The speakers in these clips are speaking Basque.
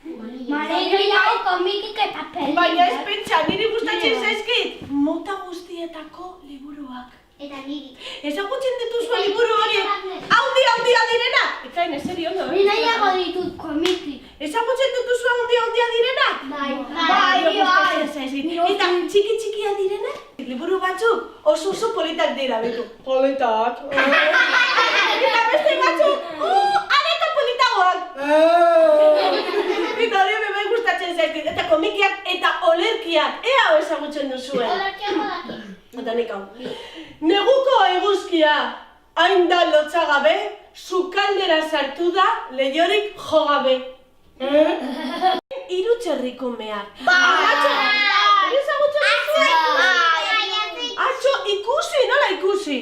Gehiago komikik eta pelikak. Baina ez pentsa, niri gustatzen zaizkit mota guztietako liburuak. Eta niri. Ezagutzen dituzue liburu horiek handia direnak? Ekain, ez serio, no? Ni nahiago ditut komikik. Ezagutzen dituzue handia direnak? Bai. Gustatzen zaizkit. Eta txikia direnak? Liburu batzuk oso politak dira, betu. Politak. Eta beste batzuk, areka politagoak. Eta hori bai gustatzen zaizkit. Eta komikiak eta olerkiak. Ea ezagutzen duzuen. Olerkiak badakit. Eta nik hau. Neguko eguzkia, hain da lotzagabe, sukaldera sartu da, lehiorik jogabe. Hiru txerrikumeak. Bai! Ezagutzen duzuen? Atxo, ikusi, nola ikusi?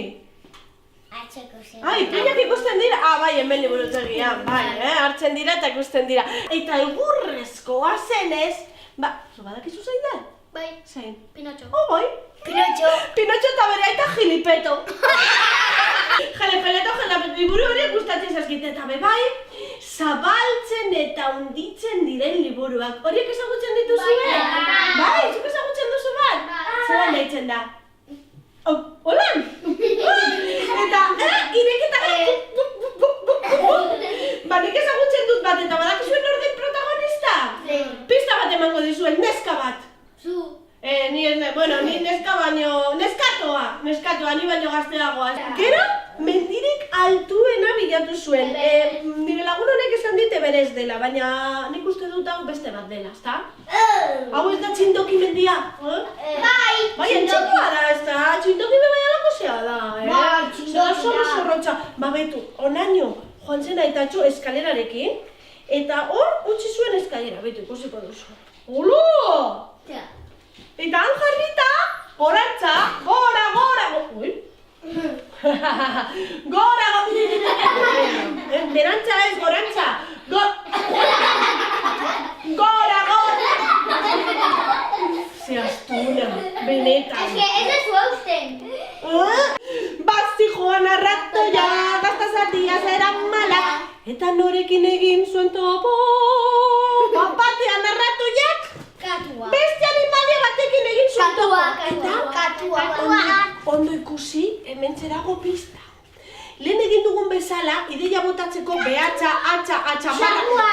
Atxo ikusi. Ai, peinak ikusten dira? Bai, hemen liburutegian, bai, hartzen dira eta ikusten dira. Eta egurrezkoa zenez, badakizu zein da? Bai. Zein? Pinotxo. Bai. Pinotxo eta bere aita Jilipeto. Jilipeto, liburu horiek gustatzen zaizkit eta bai, zabaltzen eta hunditzen diren liburuak. Horiek ezagutzen dituzue? Bai, zuk ezagutzen duzu bat? Zeran deitzen da? Holan? Eta, ireketa... Nik ezagutzen dut bat eta badakizuen orden protagonista? Pista bat emango dizuen, neska bat. Zu. Ni neska baino... Neskatoa, ni baino gazteagoa. Gero, mendirik altuena bilatu zuen. Nire lagun honek esan dite berez dela, baina nik uste dut hau beste bat dela, ezta? Hau ez da txindoki mendia? Bai, txindokia da, ezta? Txindoki bebai alako zea da, Bai, txindokia. Zorrotxa. Betu, onaino, joan zen aitatxo eskalerarekin, eta hor utzi zuen eskalera, betu, ikusiko duzu. Olo! Eta han jarrita, gorantza, gora! Ui! Gora! Berantza ez, gorantza! Gora! Ze astuna, benetan. Ez da zu hausten. Bazi joan arratoia, gaztazatia zera mala, eta norekin egin zuen topo. Batean arratoiak, beste animalia batekin egin zuen topo. Katua. Ondo ikusi, hemen zerago pista. Lehen egin dugun bezala, ideia botatzeko behatza, atxa, marra.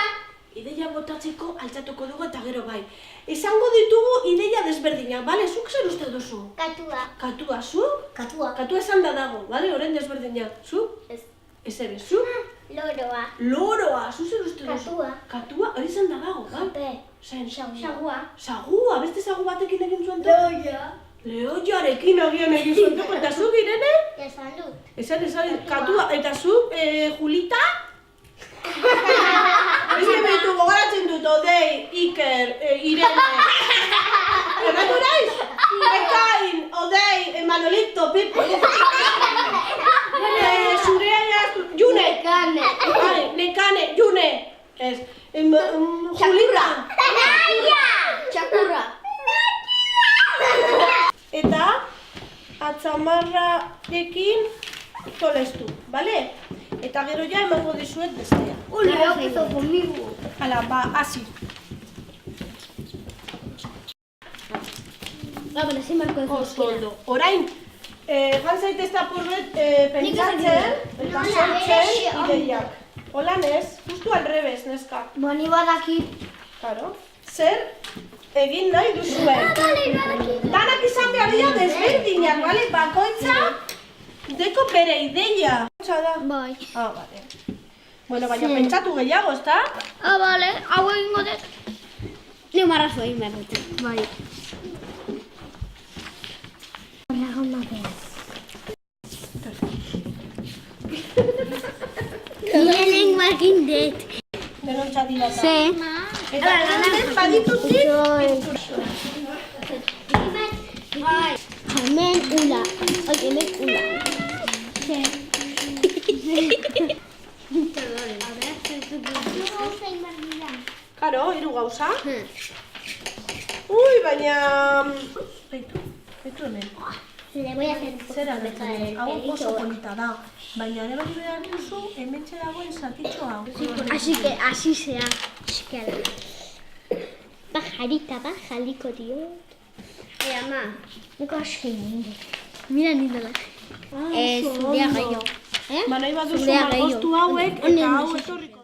Ideia botatzeko altzatuko dugu eta gero bai. Esango ditugu ideia desberdinak, bale? Zuk zer uste duzu? Katua, zu? Katua esan da dago, bale? Horren desberdinak. Zu? Ez. Ez ere, zu? Loroa, zu zer uste duzu? Katua, hori esan da dago, bai? Zen? Sagua, beste sagu batekin egin zuen topo? Lehoiarekin agian egin zuen topo, eta zu girene? Esan dut. Esan, katua, eta zu, Julita? Ez betu gogaratzen dut, Odei, Iker, Irene. Erratu naiz? Ekain, Odei, Manolito, Pipo. Zurea jaztu, June. Nekane, June. Ez, Julita. Txakurra. Eta atzamarrarekin tolestu, bale? Eta gero ja emango dizuet bestea. Hala, hasi. Oso ondo. Orain, jan zaitez apurbet pentsatzen eta sortzen ideiak. Holan ez, justu al revés, neska. Boni badakit. Claro. Zer egin nahi duzuen. Danak izan behar dira desberdinak, bale? Bakoitza deko bere ideia. Bai. Bale. Bueno, baina pentsatu gehiago, ezta? Bale, hau egingo dut. Ni marrazu egin behar dut. Bai. Niren egin dut. Denontza dira eta. Eta lanen baditutik pintursu. Hemen ula. Hemen ula. Karo, hiru gauza. Ui, baina... Baitu hemen. Le voy a hacer Zera hemen, hau oso polita da. Baina ere bat behar duzu, hemen txeragoen zatitxo hau. Así que así sea. jarita bat jaliko diot. Ama. Nik aski nire. Mira nindela. Zurea gehiago. Ba nahi baduzu Zurea gehiago. margostu hauek eta hau etorriko.